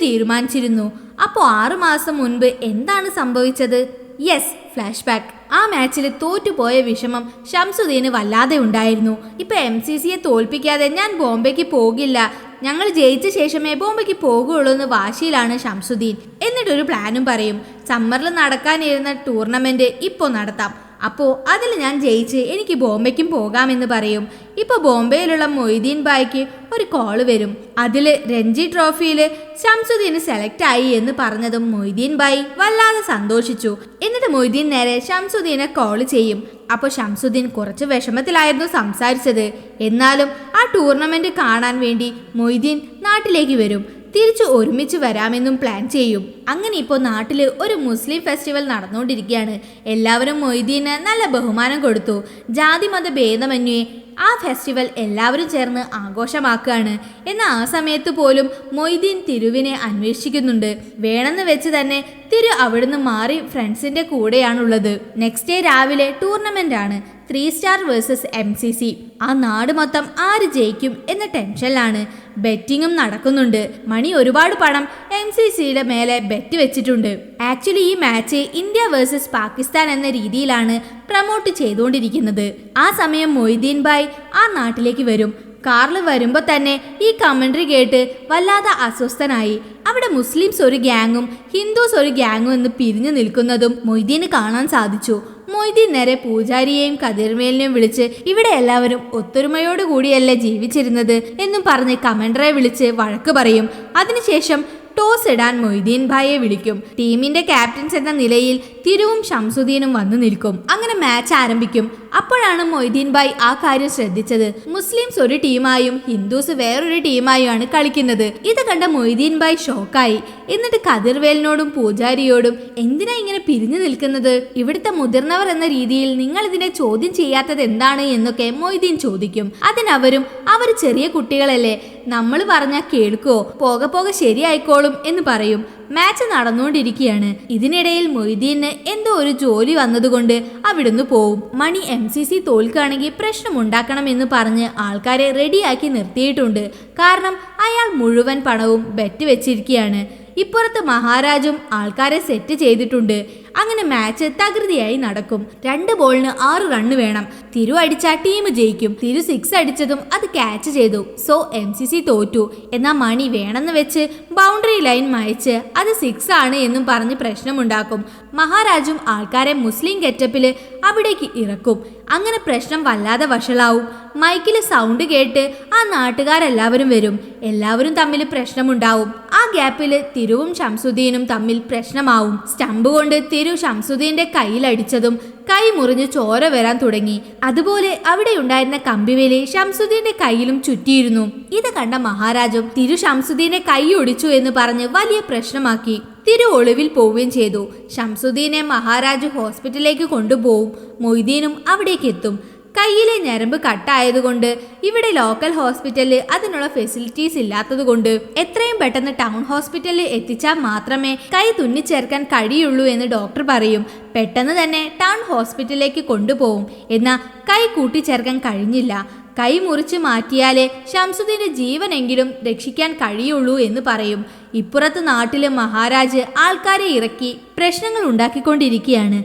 തീരുമാനിച്ചിരുന്നു. അപ്പോൾ 6 മാസം മുൻപ് എന്താണ് സംഭവിച്ചത്? Yes, flash back. ആ മാച്ചിൽ തോറ്റുപോയ വിഷമം ഷംസുദ്ദീന് വല്ലാതെ ഉണ്ടായിരുന്നു. ഇപ്പൊ MCCയെ തോൽപ്പിക്കാതെ ഞാൻ ബോംബെക്ക് പോകില്ല, ഞങ്ങൾ ജയിച്ച ശേഷമേ ബോംബെക്ക് പോകുള്ളൂ എന്ന് വാശിയിലാണ് ഷംസുദ്ദീൻ. എന്നിട്ടൊരു പ്ലാനും പറയും. സമ്മറിൽ നടക്കാനിരുന്ന ടൂർണമെന്റ് ഇപ്പോൾ നടത്താം, അപ്പോൾ അതിൽ ഞാൻ ജയിച്ച് എനിക്ക് ബോംബെക്കും പോകാമെന്ന് പറയും. ഇപ്പോൾ ബോംബെയിലുള്ള മൊയ്തീൻ ബായിക്ക് ഒരു കോള് വരും. അതിൽ രഞ്ജി ട്രോഫിയിൽ ഷംസുദ്ദീന് സെലക്ട് ആയി എന്ന് പറഞ്ഞതും മൊയ്തീൻ ബായി വല്ലാതെ സന്തോഷിച്ചു. എന്നിട്ട് മൊയ്തീൻ നേരെ ഷംസുദ്ദീനെ കോള് ചെയ്യും. അപ്പോൾ ഷംസുദ്ദീൻ കുറച്ച് വിഷമത്തിലായിരുന്നു സംസാരിച്ചത്. എന്നാലും ആ ടൂർണമെന്റ് കാണാൻ വേണ്ടി മൊയ്തീൻ നാട്ടിലേക്ക് വരും. തിരിച്ചു ഒരുമിച്ച് വരാമെന്നും പ്ലാൻ ചെയ്യും. അങ്ങനെ ഇപ്പോൾ നാട്ടിൽ ഒരു മുസ്ലിം ഫെസ്റ്റിവൽ നടന്നുകൊണ്ടിരിക്കുകയാണ്. എല്ലാവരും മൊയ്തീന് നല്ല ബഹുമാനം കൊടുത്തു. ജാതി മത ഭേദമന്യേ ആ ഫെസ്റ്റിവൽ എല്ലാവരും ചേർന്ന് ആഘോഷമാക്കുകയാണ്. എന്നാൽ ആ സമയത്ത് പോലും മൊയ്തീൻ തിരുവിനെ അന്വേഷിക്കുന്നുണ്ട്. വേണമെന്ന് വെച്ച് തന്നെ തിരു അവിടുന്ന് മാറി ഫ്രണ്ട്സിന്റെ കൂടെയാണുള്ളത്. നെക്സ്റ്റ് ഡേ രാവിലെ ടൂർണമെന്റ് ആണ്. 3 സ്റ്റാർ വേഴ്സസ് MCC. ആ നാട് മൊത്തം ആര് ജയിക്കും എന്ന ടെൻഷനിലാണ്. ബെറ്റിങ്ങും നടക്കുന്നുണ്ട്. മണി ഒരുപാട് പണം MCCയുടെ മേലെ ബെറ്റ് വെച്ചിട്ടുണ്ട്. ആക്ച്വലി ഈ മാച്ച് ഇന്ത്യ വേഴ്സസ് പാകിസ്ഥാൻ എന്ന രീതിയിലാണ് പ്രൊമോട്ട് ചെയ്തുകൊണ്ടിരിക്കുന്നത്. ആ സമയം മൊയ്തീൻ ബായ് ആ നാട്ടിലേക്ക് വരും. കാറിൽ വരുമ്പോൾ തന്നെ ഈ കമന്ററി കേട്ട് വല്ലാതെ അസ്വസ്ഥനായി. അവിടെ മുസ്ലിംസ് ഒരു ഗ്യാങ്ങും ഹിന്ദുസ് ഒരു ഗ്യാങ്ങും എന്ന് പിരിഞ്ഞു നിൽക്കുന്നതും മൊയ്തീന് കാണാൻ സാധിച്ചു. മൊയ്തീൻ നേരെ പൂജാരിയെയും കതിർമേലിനെയും വിളിച്ച് ഇവിടെ എല്ലാവരും ഒത്തൊരുമയോടുകൂടിയല്ലേ ജീവിച്ചിരുന്നത് എന്നും പറഞ്ഞ് കമന്ററെ വിളിച്ച് വഴക്ക് പറയും. അതിനുശേഷം ടോസ് ഇടാൻ മൊയ്തീൻ ഭായിയെ വിളിക്കും. ടീമിന്റെ ക്യാപ്റ്റൻസ് എന്ന നിലയിൽ തിരുവും ഷംസുദ്ദീനും വന്നു നിൽക്കും. അങ്ങനെ മാച്ച് ആരംഭിക്കും. അപ്പോഴാണ് മൊയ്തീൻ ഭായ് ആ കാര്യം ശ്രദ്ധിച്ചത്. മുസ്ലിംസ് ഒരു ടീമായും ഹിന്ദുസ് വേറൊരു ടീമായുമാണ് കളിക്കുന്നത്. ഇത് കണ്ട മൊയ്തീൻ ഭായ് ഷോക്കായി. എന്നിട്ട് കതിർവേലിനോടും പൂജാരിയോടും എന്തിനാ ഇങ്ങനെ പിരിഞ്ഞു നിൽക്കുന്നത്, ഇവിടുത്തെ മുതിർന്നവർ എന്ന രീതിയിൽ നിങ്ങൾ ഇതിനെ ചോദ്യം ചെയ്യാത്തത് എന്താണ് എന്നൊക്കെ മൊയ്തീൻ ചോദിക്കും. അതിനവരും അവർ ചെറിയ കുട്ടികളല്ലേ, നമ്മൾ പറഞ്ഞാൽ കേൾക്കുവോ, പോകെ പോകെ ശരിയായിക്കോളും എന്ന് പറയും. മാച്ച് നടന്നുകൊണ്ടിരിക്കുകയാണ്. ഇതിനിടയിൽ മൊയ്തീന് എന്തോ ഒരു ജോലി വന്നതുകൊണ്ട് അവിടുന്ന് പോവും. മണി MCC തോൽക്കുകയാണെങ്കിൽ പ്രശ്നമുണ്ടാക്കണം എന്ന് പറഞ്ഞ് ആൾക്കാരെ റെഡിയാക്കി നിർത്തിയിട്ടുണ്ട്. കാരണം അയാൾ മുഴുവൻ പണവും ബെറ്റ് വെച്ചിരിക്കുകയാണ്. ഇപ്പുറത്ത് മഹാരാജും ആൾക്കാരെ സെറ്റ് ചെയ്തിട്ടുണ്ട്. അങ്ങനെ മാച്ച് തകൃതിയായി നടക്കും. 2 ബോളിന് 6 റണ്ണ് വേണം. തിരു അടിച്ച ടീം ജയിക്കും. തിരു 6 അടിച്ചതും അത് ക്യാച്ച് ചെയ്തു. സോ MCC തോറ്റു. എന്നാൽ മണി വേണമെന്ന് വെച്ച് ബൗണ്ടറി ലൈൻ മായ്ച്ച് അത് 6 ആണ് എന്നും പറഞ്ഞ് പ്രശ്നമുണ്ടാക്കും. മഹാരാജും ആൾക്കാരെ മുസ്ലിം ഗെറ്റപ്പില് അവിടേക്ക് ഇറക്കും. അങ്ങനെ പ്രശ്നം വല്ലാതെ വഷളാവും. മൈക്കിൽ സൗണ്ട് കേട്ട് ആ നാട്ടുകാരെല്ലാവരും വരും. എല്ലാവരും തമ്മിൽ പ്രശ്നമുണ്ടാവും. ആ ഗ്യാപ്പില് തിരുവും ഷംസുദ്ദീനും തമ്മിൽ പ്രശ്നമാവും. സ്റ്റമ്പ് കൊണ്ട് തിരു ഷംസുദ്ദീന്റെ കയ്യിലടിച്ചതും കൈ മുറിഞ്ഞ് ചോര വരാൻ തുടങ്ങി. അതുപോലെ അവിടെ ഉണ്ടായിരുന്ന കമ്പിവേലി ഷംസുദ്ദീന്റെ കയ്യിലും ചുറ്റിയിരുന്നു. ഇത് കണ്ട മഹാരാജും തിരു ഷംസുദ്ദീന്റെ കൈ ഒടിച്ചു എന്ന് പറഞ്ഞ് വലിയ പ്രശ്നമാക്കി. തിരു ഒളിവിൽ പോവുകയും ചെയ്തു. ഷംസുദ്ദീനെ മഹാരാജ് ഹോസ്പിറ്റലിലേക്ക് കൊണ്ടുപോകും. മൊയ്തീനും അവിടേക്ക് എത്തും. കയ്യിലെ ഞരമ്പ് കട്ടായതുകൊണ്ട് ഇവിടെ ലോക്കൽ ഹോസ്പിറ്റലിൽ അതിനുള്ള ഫെസിലിറ്റീസ് ഇല്ലാത്തതുകൊണ്ട് എത്രയും പെട്ടെന്ന് ടൗൺ ഹോസ്പിറ്റലിൽ എത്തിച്ചാൽ മാത്രമേ കൈ തുന്നിച്ചേർക്കാൻ കഴിയുള്ളൂ എന്ന് ഡോക്ടർ പറയും. പെട്ടെന്ന് തന്നെ ടൗൺ ഹോസ്പിറ്റലിലേക്ക് കൊണ്ടുപോകും. എന്നാൽ കൈ കൂട്ടിച്ചേർക്കാൻ കഴിഞ്ഞില്ല. കൈ മുറിച്ച് മാറ്റിയാലേ ഷംസുദ്ദീന്റെ ജീവനെങ്കിലും രക്ഷിക്കാൻ കഴിയുള്ളൂ എന്ന് പറയും. ഇപ്പുറത്ത് നാട്ടില് മഹാരാജ് ആൾക്കാരെ ഇറക്കി പ്രശ്നങ്ങൾ ഉണ്ടാക്കിക്കൊണ്ടിരിക്കുകയാണ്.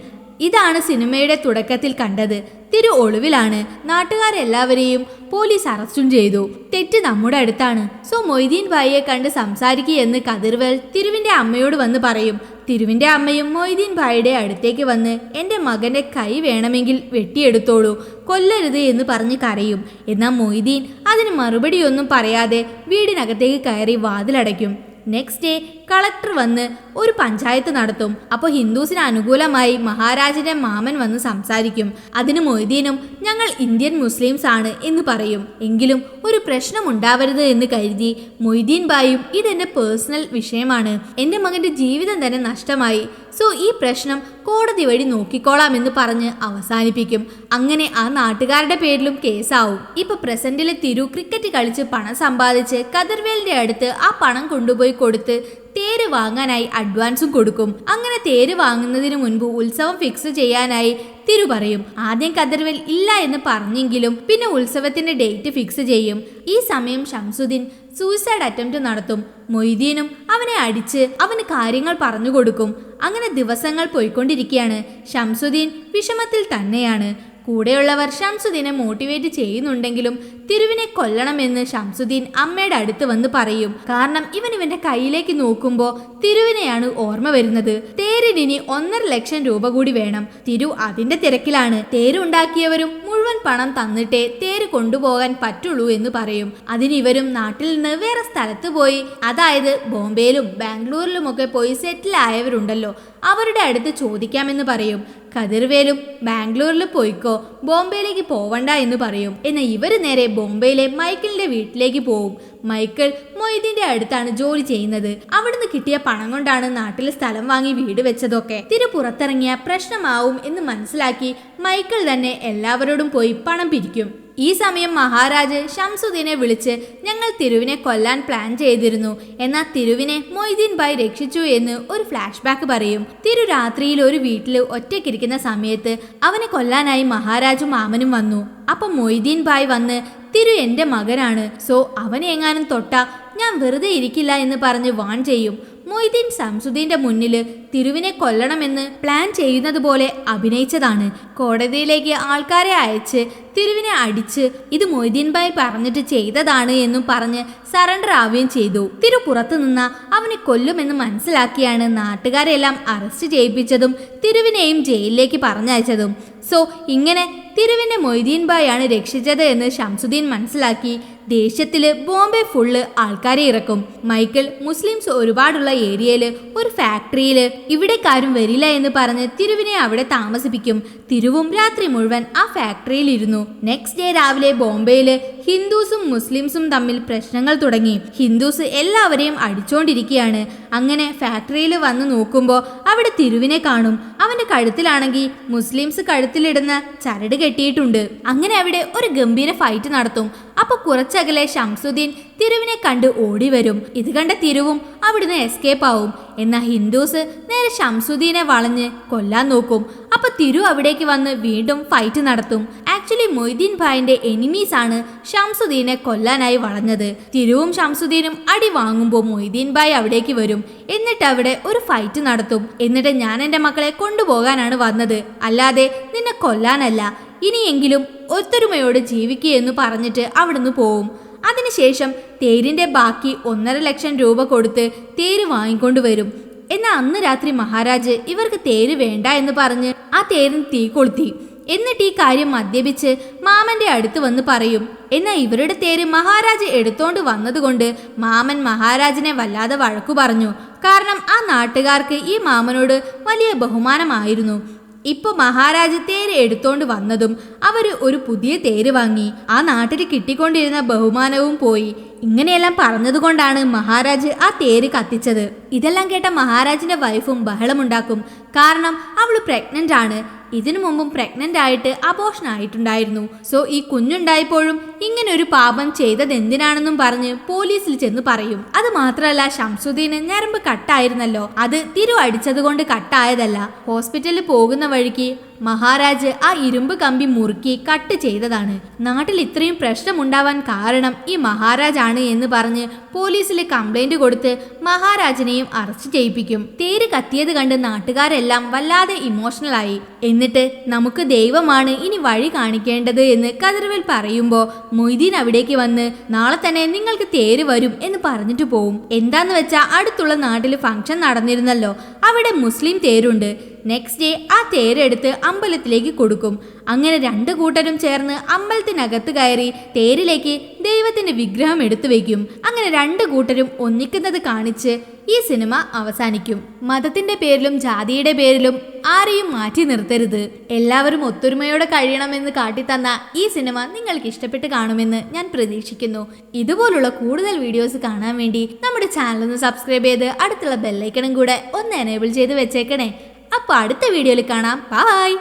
ഇതാണ് സിനിമയുടെ തുടക്കത്തിൽ കണ്ടത്. തിരു ഒളിവിലാണ്. നാട്ടുകാരെല്ലാവരെയും പോലീസ് അറസ്റ്റും ചെയ്തു. തെറ്റ് നമ്മുടെ അടുത്താണ്. സോ മൊയ്തീൻ ഭായിയെ കണ്ട് സംസാരിക്കുകയെന്ന് കതിർവേൽ തിരുവിന്റെ അമ്മയോട് വന്ന് പറയും. തിരുവിന്റെ അമ്മയും മൊയ്തീൻ ഭായിയുടെ അടുത്തേക്ക് വന്ന് എൻ്റെ മകന്റെ കൈ വേണമെങ്കിൽ വെട്ടിയെടുത്തോളൂ, കൊല്ലരുത് എന്ന് പറഞ്ഞ് കരയും. എന്നാൽ മൊയ്തീൻ അതിന് മറുപടിയൊന്നും പറയാതെ വീടിനകത്തേക്ക് കയറി വാതിലടയ്ക്കും. നെക്സ്റ്റ് ഡേ കളക്ടർ വന്ന് ഒരു പഞ്ചായത്ത് നടത്തും. അപ്പോൾ ഹിന്ദുസിന് അനുകൂലമായി മഹാരാജന്റെ മാമൻ വന്ന് സംസാരിക്കും. അതിന് മൊയ്തീനും ഞങ്ങൾ ഇന്ത്യൻ മുസ്ലിംസ് ആണ് എന്ന് പറയും. എങ്കിലും ഒരു പ്രശ്നം ഉണ്ടാവരുത് എന്ന് കരുതി മൊയ്തീൻ ഭായും ഇതെന്റെ പേഴ്സണൽ വിഷയമാണ്, എൻ്റെ മകന്റെ ജീവിതം തന്നെ നഷ്ടമായി, സോ ഈ പ്രശ്നം കോടതി വഴി നോക്കിക്കോളാം എന്ന് പറഞ്ഞ് അവസാനിപ്പിക്കും. അങ്ങനെ ആ നാട്ടുകാരുടെ പേരിലും കേസാവും. ഇപ്പൊ പ്രസന്റിലെ തിരു ക്രിക്കറ്റ് കളിച്ച് പണം സമ്പാദിച്ച് കതിർവേലിന്റെ അടുത്ത് ആ പണം കൊണ്ടുപോയി കൊടുത്ത് തേര് വാങ്ങാനായി അഡ്വാൻസും കൊടുക്കും. അങ്ങനെ തേര് വാങ്ങുന്നതിന് മുൻപ് ഉത്സവം ഫിക്സ് ചെയ്യാനായി തിരു പറയും. ആദ്യം കതിർവേൽ ഇല്ല എന്ന് പറഞ്ഞെങ്കിലും പിന്നെ ഉത്സവത്തിന്റെ ഡേറ്റ് ഫിക്സ് ചെയ്യും. ഈ സമയം ഷംസുദ്ദീൻ സൂയിസൈഡ് അറ്റംപ്റ്റ് നടത്തും. മൊയ്തീനും അവനെ അടിച്ച് അവന് കാര്യങ്ങൾ പറഞ്ഞു കൊടുക്കും. അങ്ങനെ ദിവസങ്ങൾ പോയിക്കൊണ്ടിരിക്കുകയാണ്. ഷംസുദ്ദീൻ വിഷമത്തിൽ തന്നെയാണ്. കൂടെയുള്ളവർ ഷംസുദ്ദീനെ മോട്ടിവേറ്റ് ചെയ്യുന്നുണ്ടെങ്കിലും തിരുവിനെ കൊല്ലണമെന്ന് ഷംസുദ്ദീൻ അമ്മയുടെ അടുത്ത് വന്ന് പറയും. കാരണം ഇവന്റെ കയ്യിലേക്ക് നോക്കുമ്പോൾ തിരുവിനെയാണ് ഓർമ്മ വരുന്നത്. തേരിന് 1.5 ലക്ഷം രൂപ കൂടി വേണം. തിരു അതിന്റെ തിരക്കിലാണ്. തേരുണ്ടാക്കിയവരും മുഴുവൻ പണം തന്നിട്ടേ തേര് കൊണ്ടുപോകാൻ പറ്റുള്ളൂ എന്ന് പറയും. അതിന് ഇവരും നാട്ടിൽ നിന്ന് വേറെ സ്ഥലത്ത് പോയി, അതായത് ബോംബെയിലും ബാംഗ്ലൂരിലുമൊക്കെ പോയി സെറ്റിൽ ആയവരുണ്ടല്ലോ, അവരുടെ അടുത്ത് ചോദിക്കാമെന്ന് പറയും. കതിർവേലും ബാംഗ്ലൂരിൽ പോയിക്കോ, ബോംബെയിലേക്ക് പോവണ്ട എന്ന് പറയും. എന്നാൽ ഇവര് നേരെ ബോംബെയിലെ മൈക്കിളിന്റെ വീട്ടിലേക്ക് പോവും. മൈക്കിൾ മൊയ്തീന്റെ അടുത്താണ് ജോലി ചെയ്യുന്നത്. അവിടുന്ന് കിട്ടിയ പണം കൊണ്ടാണ് നാട്ടിൽ സ്ഥലം വാങ്ങി വീട് വെച്ചതൊക്കെ. തിരു പുറത്തിറങ്ങിയ പ്രശ്നമാവും എന്ന് മനസ്സിലാക്കി മൈക്കിൾ തന്നെ എല്ലാവരോടും പോയി പണം പിരിക്കും. ഈ സമയം മഹാരാജ് ഷംസുദ്ദീനെ വിളിച്ച് ഞങ്ങൾ തിരുവിനെ കൊല്ലാൻ പ്ലാൻ ചെയ്തിരുന്നു, എന്നാൽ തിരുവിനെ മൊയ്തീൻ ഭായ് രക്ഷിച്ചു എന്ന് ഒരു ഫ്ലാഷ് ബാക്ക് പറയും. തിരു രാത്രിയിൽ ഒരു വീട്ടിൽ ഒറ്റയ്ക്കിരിക്കുന്ന സമയത്ത് അവനെ കൊല്ലാനായി മഹാരാജും മാമനും വന്നു. അപ്പം മൊയ്തീൻ ഭായ് വന്ന് തിരു എൻ്റെ മകനാണ്, സോ അവനെ എങ്ങാനും തൊട്ടാ ഞാൻ വെറുതെ ഇരിക്കില്ല എന്ന് പറഞ്ഞ് വാൺ ചെയ്യും. മൊയ്തീൻ ഷംസുദ്ദീന്റെ മുന്നിൽ തിരുവിനെ കൊല്ലണമെന്ന് പ്ലാൻ ചെയ്യുന്നത് പോലെ അഭിനയിച്ചതാണ്. കോടതിയിലേക്ക് ആൾക്കാരെ അയച്ച് തിരുവിനെ അടിച്ച് ഇത് മൊയ്തീൻ ഭായ് പറഞ്ഞിട്ട് ചെയ്തതാണ് എന്നും പറഞ്ഞ് സറണ്ടർ ആവുകയും ചെയ്തു. തിരു പുറത്തു നിന്ന അവനെ കൊല്ലുമെന്ന് മനസ്സിലാക്കിയാണ് നാട്ടുകാരെല്ലാം അറസ്റ്റ് ചെയ്യിപ്പിച്ചതും തിരുവിനെയും ജയിലിലേക്ക് പറഞ്ഞയച്ചതും. സോ ഇങ്ങനെ തിരുവിനെ മൊയ്തീൻ ഭായ് ആണ് രക്ഷിച്ചത് എന്ന് ഷംസുദ്ദീൻ മനസ്സിലാക്കി ദേഷ്യത്തില് ബോംബെ ഫുള്ള് ആൾക്കാരെ ഇറക്കും. മൈക്കിൾ മുസ്ലിംസ് ഒരുപാടുള്ള ഏരിയയില് ഒരു ഫാക്ടറിയില് ഇവിടേക്കാരും വരില്ല എന്ന് പറഞ്ഞ് തിരുവിനെ അവിടെ താമസിപ്പിക്കും. തിരുവും രാത്രി മുഴുവൻ ആ ഫാക്ടറിയിൽ ഇരുന്നു. നെക്സ്റ്റ് ഡേ രാവിലെ ബോംബെയില് ഹിന്ദുസും മുസ്ലിംസും തമ്മിൽ പ്രശ്നങ്ങൾ തുടങ്ങി. ഹിന്ദുസ് എല്ലാവരെയും അടിച്ചോണ്ടിരിക്കുകയാണ്. അങ്ങനെ ഫാക്ടറിയിൽ വന്ന് നോക്കുമ്പോൾ അവിടെ തിരുവിനെ കാണും. അവന്റെ കഴുത്തിലാണെങ്കിൽ മുസ്ലിംസ് കഴുത്തിലിടുന്ന ചരട് കെട്ടിയിട്ടുണ്ട്. അങ്ങനെ അവിടെ ഒരു ഗംഭീര ഫൈറ്റ് നടത്തും. അപ്പൊ കുറച്ചകലെ ഷംസുദ്ദീൻ തിരുവിനെ കണ്ട് ഓടി വരും. ഇത് കണ്ട തിരുവും അവിടുന്ന് എസ്കേപ്പ് ആവും. എന്നാൽ ഹിന്ദുസ് നേരെ ഷംസുദ്ദീനെ വളഞ്ഞ് കൊല്ലാൻ നോക്കും. അപ്പൊ തിരു അവിടേക്ക് വന്ന് വീണ്ടും ഫൈറ്റ് നടത്തും. ആക്ച്വലി മൊയ്തീൻ ഭായിന്റെ എനിമീസ് ആണ് ഷംസുദ്ദീനെ കൊല്ലാനായി വളഞ്ഞത്. തിരുവും ഷംസുദ്ദീനും അടി വാങ്ങുമ്പോൾ മൊയ്തീൻ ഭായ് അവിടേക്ക് വരും. എന്നിട്ട് അവിടെ ഒരു ഫൈറ്റ് നടത്തും. എന്നിട്ട് ഞാൻ എൻ്റെ മക്കളെ കൊണ്ടുപോകാനാണ് വന്നത്, അല്ലാതെ നിന്നെ കൊല്ലാനല്ല, ഇനിയെങ്കിലും ഒത്തൊരുമയോട് ജീവിക്കുക എന്ന് പറഞ്ഞിട്ട് അവിടുന്ന് പോവും. അതിനുശേഷം തേരിന്റെ ബാക്കി 1.5 ലക്ഷം രൂപ കൊടുത്ത് തേര് വാങ്ങിക്കൊണ്ടുവരും. എന്നാൽ അന്ന് രാത്രി മഹാരാജ് ഇവർക്ക് തേര് വേണ്ട എന്ന് പറഞ്ഞ് ആ തേരിന് തീ കൊളുത്തി. എന്നിട്ട് ഈ കാര്യം മദ്യപിച്ച് മാമന്റെ അടുത്ത് വന്ന് പറയും. എന്നാൽ ഇവരുടെ തേര് മഹാരാജ് എടുത്തോണ്ട് വന്നതുകൊണ്ട് മാമൻ മഹാരാജിനെ വല്ലാതെ വഴക്കു പറഞ്ഞു. കാരണം ആ നാട്ടുകാർക്ക് ഈ മാമനോട് വലിയ ബഹുമാനമായിരുന്നു. ഇപ്പൊ മഹാരാജ് തേര് എടുത്തോണ്ട് വന്നതും അവര് ഒരു പുതിയ തേര് വാങ്ങി. ആ നാട്ടിൽ കിട്ടിക്കൊണ്ടിരുന്ന ബഹുമാനവും പോയി. ഇങ്ങനെയെല്ലാം പറഞ്ഞതുകൊണ്ടാണ് മഹാരാജ് ആ തേര് കത്തിച്ചത്. ഇതെല്ലാം കേട്ട മഹാരാജിന്റെ വൈഫും ബഹളമുണ്ടാക്കും. കാരണം അവള് പ്രഗ്നന്റ് ആണ്. ഇതിനു മുമ്പും പ്രഗ്നന്റ് ആയിട്ട് അബോർഷൻ ആയിട്ടുണ്ടായിരുന്നു. സോ ഈ കുഞ്ഞുണ്ടായപ്പോഴും ഇങ്ങനെ ഒരു പാപം ചെയ്തത് എന്തിനാണെന്നും പറഞ്ഞ് പോലീസിൽ ചെന്ന് പറയും. അത് മാത്രമല്ല ഷംസുദ്ദീന് ഞരമ്പ് കട്ടായിരുന്നല്ലോ, അത് തിരു അടിച്ചത് കൊണ്ട് കട്ടായതല്ല. ഹോസ്പിറ്റലിൽ പോകുന്ന വഴിക്ക് മഹാരാജ് ആ ഇരുമ്പ് കമ്പി മുറുക്കി കട്ട് ചെയ്തതാണ്. നാട്ടിൽ ഇത്രയും പ്രശ്നമുണ്ടാവാൻ കാരണം ഈ മഹാരാജാണ് എന്ന് പറഞ്ഞ് പോലീസിൽ കംപ്ലൈന്റ് കൊടുത്ത് മഹാരാജിനെയും അറസ്റ്റ് ചെയ്യിപ്പിക്കും. തേര് കത്തിയത് കണ്ട് നാട്ടുകാരെല്ലാം വല്ലാതെ ഇമോഷണൽ ആയി. എന്നിട്ട് എന്നിട്ട് നമുക്ക് ദൈവമാണ് ഇനി വഴി കാണിക്കേണ്ടത് എന്ന് കതിർവേൽ പറയുമ്പോൾ മൊയ്തീൻ അവിടേക്ക് വന്ന് നാളെ തന്നെ നിങ്ങൾക്ക് തേര് വരും എന്ന് പറഞ്ഞിട്ട് പോവും. എന്താന്ന് വെച്ചാൽ അടുത്തുള്ള നാട്ടിൽ ഫംഗ്ഷൻ നടന്നിരുന്നല്ലോ, അവിടെ മുസ്ലിം തേരുണ്ട്. നെക്സ്റ്റ് ഡേ ആ തേരെടുത്ത് അമ്പലത്തിലേക്ക് കൊടുക്കും. അങ്ങനെ രണ്ടു കൂട്ടരും ചേർന്ന് അമ്പലത്തിനകത്ത് കയറി തേരിലേക്ക് ദൈവത്തിന്റെ വിഗ്രഹം എടുത്തു വെക്കും. അങ്ങനെ രണ്ടു കൂട്ടരും ഒന്നിക്കുന്നത് കാണിച്ച് ഈ സിനിമ അവസാനിക്കും. മതത്തിന്റെ പേരിലും ജാതിയുടെ പേരിലും ആരെയും മാറ്റി നിർത്തരുത്, എല്ലാവരും ഒത്തൊരുമയോടെ കഴിയണമെന്ന് കാട്ടിത്തന്ന ഈ സിനിമ നിങ്ങൾക്ക് ഇഷ്ടപ്പെട്ട് കാണുമെന്ന് ഞാൻ പ്രതീക്ഷിക്കുന്നു. ഇതുപോലുള്ള കൂടുതൽ വീഡിയോസ് കാണാൻ വേണ്ടി നമ്മുടെ ചാനൽ ഒന്ന് സബ്സ്ക്രൈബ് ചെയ്ത് അടുത്തുള്ള ബെല്ലൈക്കണും കൂടെ ഒന്ന് എനേബിൾ ചെയ്ത് വെച്ചേക്കണേ. അപ്പോൾ അടുത്ത വീഡിയോയിൽ കാണാം. ബൈ.